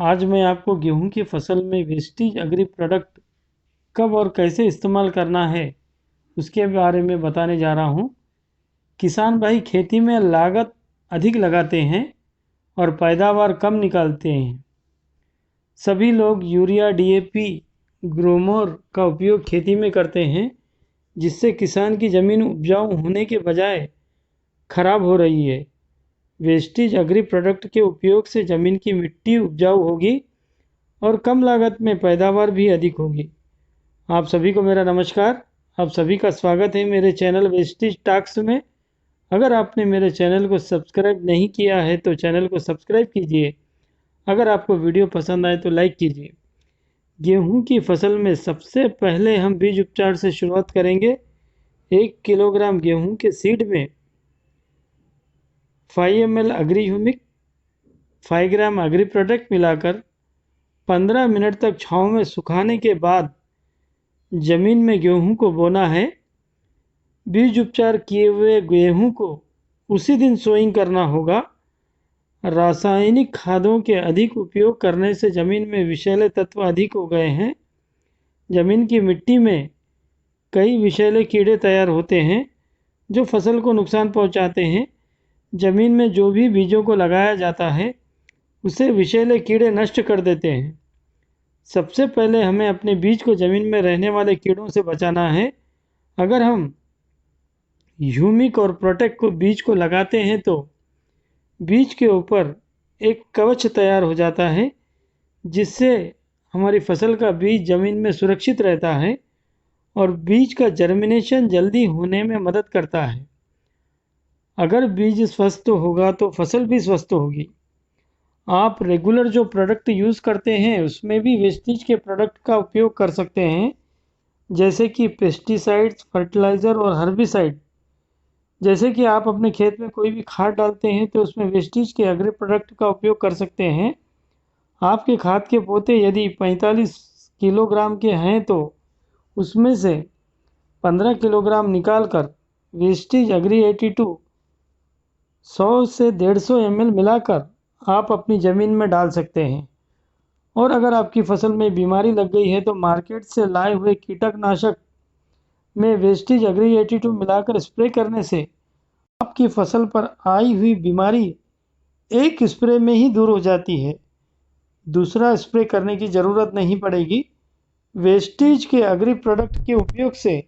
आज मैं आपको गेहूं की फसल में वेस्टेज एग्री प्रोडक्ट कब और कैसे इस्तेमाल करना है उसके बारे में बताने जा रहा हूं। किसान भाई खेती में लागत अधिक लगाते हैं और पैदावार कम निकालते हैं। सभी लोग यूरिया डीएपी ग्रोमोर का उपयोग खेती में करते हैं, जिससे किसान की ज़मीन उपजाऊ होने के बजाय खराब हो रही है। वेस्टेज एग्री प्रोडक्ट के उपयोग से ज़मीन की मिट्टी उपजाऊ होगी और कम लागत में पैदावार भी अधिक होगी। आप सभी को मेरा नमस्कार। आप सभी का स्वागत है मेरे चैनल वेस्टेज टॉक्स में। अगर आपने मेरे चैनल को सब्सक्राइब नहीं किया है तो चैनल को सब्सक्राइब कीजिए। अगर आपको वीडियो पसंद आए तो लाइक कीजिए। गेहूं की फसल में सबसे पहले हम बीज उपचार से शुरुआत करेंगे। 1 किलोग्राम गेहूं के सीड में 5 ml एग्री ह्यूमिक, 5 ग्राम एग्री प्रोडक्ट मिलाकर 15 मिनट तक छांव में सुखाने के बाद ज़मीन में गेहूं को बोना है। बीज उपचार किए हुए गेहूं को उसी दिन सोइंग करना होगा। रासायनिक खादों के अधिक उपयोग करने से ज़मीन में विषैले तत्व अधिक हो गए हैं। ज़मीन की मिट्टी में कई विषैले कीड़े तैयार होते हैं जो फसल को नुकसान पहुंचाते हैं। ज़मीन में जो भी बीजों को लगाया जाता है उसे विषैले कीड़े नष्ट कर देते हैं। सबसे पहले हमें अपने बीज को ज़मीन में रहने वाले कीड़ों से बचाना है। अगर हम ह्यूमिक और प्रोटेक्ट को बीज को लगाते हैं तो बीज के ऊपर एक कवच तैयार हो जाता है, जिससे हमारी फसल का बीज ज़मीन में सुरक्षित रहता है और बीज का जर्मिनेशन जल्दी होने में मदद करता है। अगर बीज स्वस्थ होगा तो फसल भी स्वस्थ होगी। आप रेगुलर जो प्रोडक्ट यूज़ करते हैं उसमें भी वेस्टेज के प्रोडक्ट का उपयोग कर सकते हैं, जैसे कि पेस्टिसाइड्स, फर्टिलाइज़र और हर्बिसाइड। जैसे कि आप अपने खेत में कोई भी खाद डालते हैं तो उसमें वेस्टेज के एग्री प्रोडक्ट का उपयोग कर सकते हैं। आपके खाद के पोते यदि 45 किलोग्राम के हैं तो उसमें से 15 किलोग्राम निकाल कर वेस्टेज एग्री 82 100 से 150 ml मिलाकर आप अपनी ज़मीन में डाल सकते हैं। और अगर आपकी फसल में बीमारी लग गई है तो मार्केट से लाए हुए कीटनाशक में वेस्टेज एग्री 82 मिलाकर स्प्रे करने से आपकी फसल पर आई हुई बीमारी एक स्प्रे में ही दूर हो जाती है। दूसरा स्प्रे करने की ज़रूरत नहीं पड़ेगी। वेस्टेज के एग्री प्रोडक्ट के उपयोग से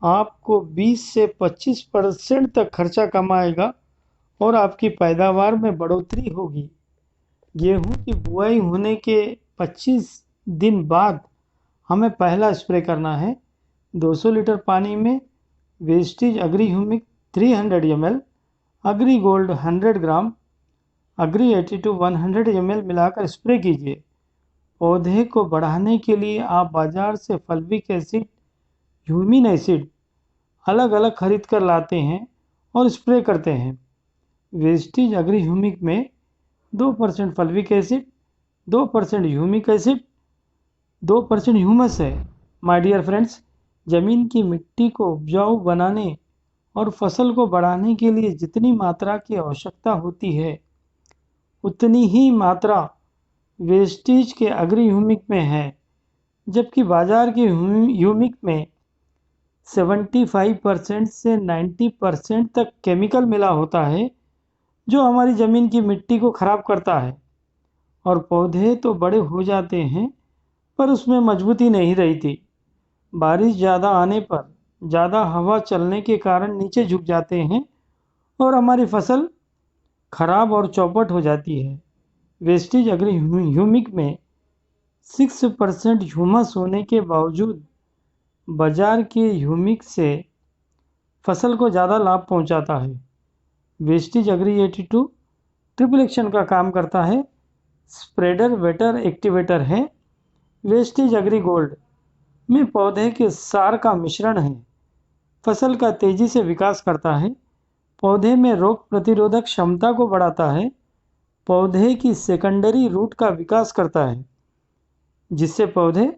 आपको 20 से 25% तक खर्चा कम आएगा और आपकी पैदावार में बढ़ोतरी होगी। गेहूं की बुआई होने के 25 दिन बाद हमें पहला स्प्रे करना है। 200 लीटर पानी में Vestige agri humic 300 ml, agri gold 100 gram, agri 82 100 ml मिलाकर स्प्रे कीजिए। पौधे को बढ़ाने के लिए आप बाज़ार से फल्विक एसिड, ह्यूमिन एसिड अलग अलग खरीद कर लाते हैं और स्प्रे करते हैं। वेस्टेज एग्री ह्यूमिक में 2% fulvic acid, 2% humic acid, 2% humus है। माय डियर फ्रेंड्स, ज़मीन की मिट्टी को उपजाऊ बनाने और फसल को बढ़ाने के लिए जितनी मात्रा की आवश्यकता होती है उतनी ही मात्रा वेस्टेज के एग्री ह्यूमिक में है, जबकि बाज़ार के ह्यूमिक में 75% से 90% तक केमिकल मिला होता है, जो हमारी ज़मीन की मिट्टी को ख़राब करता है और पौधे तो बड़े हो जाते हैं पर उसमें मजबूती नहीं रहती। बारिश ज़्यादा आने पर ज़्यादा हवा चलने के कारण नीचे झुक जाते हैं और हमारी फसल खराब और चौपट हो जाती है। वेस्टेज एग्री ह्यूमिक में 6% ह्यूमस होने के बावजूद बाजार के ह्यूमिक से फसल को ज़्यादा लाभ पहुंचाता है। वेस्टेज एग्री 82 ट्रिपल एक्शन का काम करता है। स्प्रेडर वेटर एक्टिवेटर है। वेस्टेज एग्री गोल्ड में पौधे के सार का मिश्रण है। फसल का तेज़ी से विकास करता है। पौधे में रोग प्रतिरोधक क्षमता को बढ़ाता है। पौधे की सेकेंडरी रूट का विकास करता है, जिससे पौधे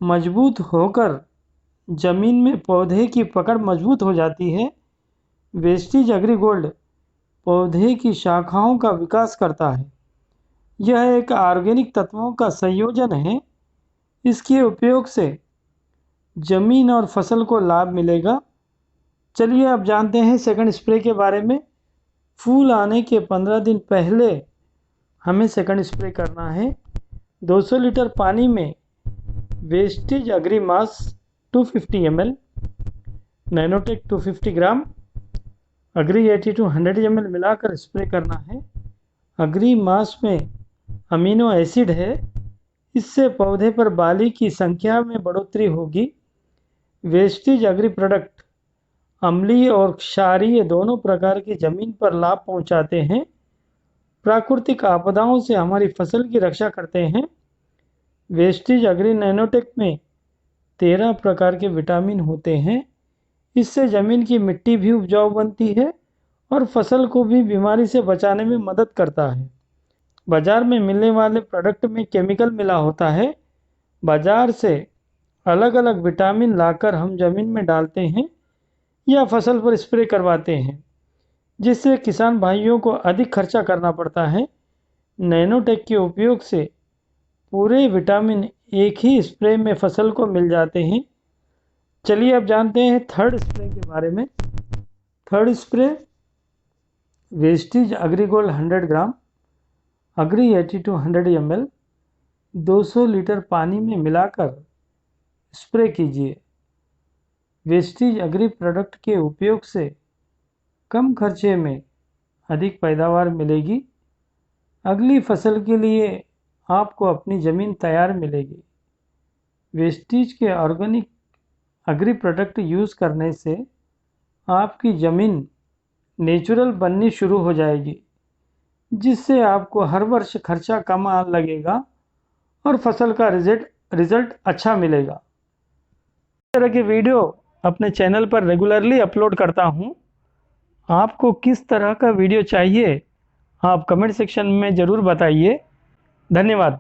मजबूत होकर ज़मीन में पौधे की पकड़ मजबूत हो जाती है। वेस्टेज एग्री गोल्ड पौधे की शाखाओं का विकास करता है। यह एक ऑर्गेनिक तत्वों का संयोजन है। इसके उपयोग से ज़मीन और फसल को लाभ मिलेगा। चलिए अब जानते हैं सेकंड स्प्रे के बारे में। फूल आने के 15 दिन पहले हमें सेकंड स्प्रे करना है। 200 लीटर पानी में वेस्टेज अग्रीमास 250 ml, नैनोटेक 250 ग्राम, अग्री 82 100 ml मिलाकर स्प्रे करना है। अग्रीमास में अमीनो एसिड है, इससे पौधे पर बाली की संख्या में बढ़ोतरी होगी। वेस्टेज अग्री प्रोडक्ट अम्लीय और क्षारीय दोनों प्रकार की जमीन पर लाभ पहुंचाते हैं। प्राकृतिक आपदाओं से हमारी फसल की रक्षा करते हैं। वेस्टेज अग्री नैनोटेक में 13 प्रकार के विटामिन होते हैं। इससे ज़मीन की मिट्टी भी उपजाऊ बनती है और फसल को भी बीमारी से बचाने में मदद करता है। बाज़ार में मिलने वाले प्रोडक्ट में केमिकल मिला होता है। बाज़ार से अलग अलग विटामिन लाकर हम ज़मीन में डालते हैं या फसल पर स्प्रे करवाते हैं, जिससे किसान भाइयों को अधिक खर्चा करना पड़ता है। नैनोटेक के उपयोग से पूरे विटामिन एक ही स्प्रे में फसल को मिल जाते हैं। चलिए अब जानते हैं थर्ड स्प्रे के बारे में। थर्ड स्प्रे वेस्टेज अग्रीगोल्ड 100 ग्राम, अग्री 82 100 ml 200 लीटर पानी में मिलाकर स्प्रे कीजिए। वेस्टेज अग्री प्रोडक्ट के उपयोग से कम खर्चे में अधिक पैदावार मिलेगी। अगली फसल के लिए आपको अपनी ज़मीन तैयार मिलेगी। वेस्टेज के ऑर्गेनिक अग्री प्रोडक्ट यूज़ करने से आपकी ज़मीन नेचुरल बननी शुरू हो जाएगी, जिससे आपको हर वर्ष खर्चा कम लगेगा और फसल का रिजल्ट अच्छा मिलेगा। इस तरह की वीडियो अपने चैनल पर रेगुलरली अपलोड करता हूँ। आपको किस तरह का वीडियो चाहिए आप कमेंट सेक्शन में ज़रूर बताइए। धन्यवाद।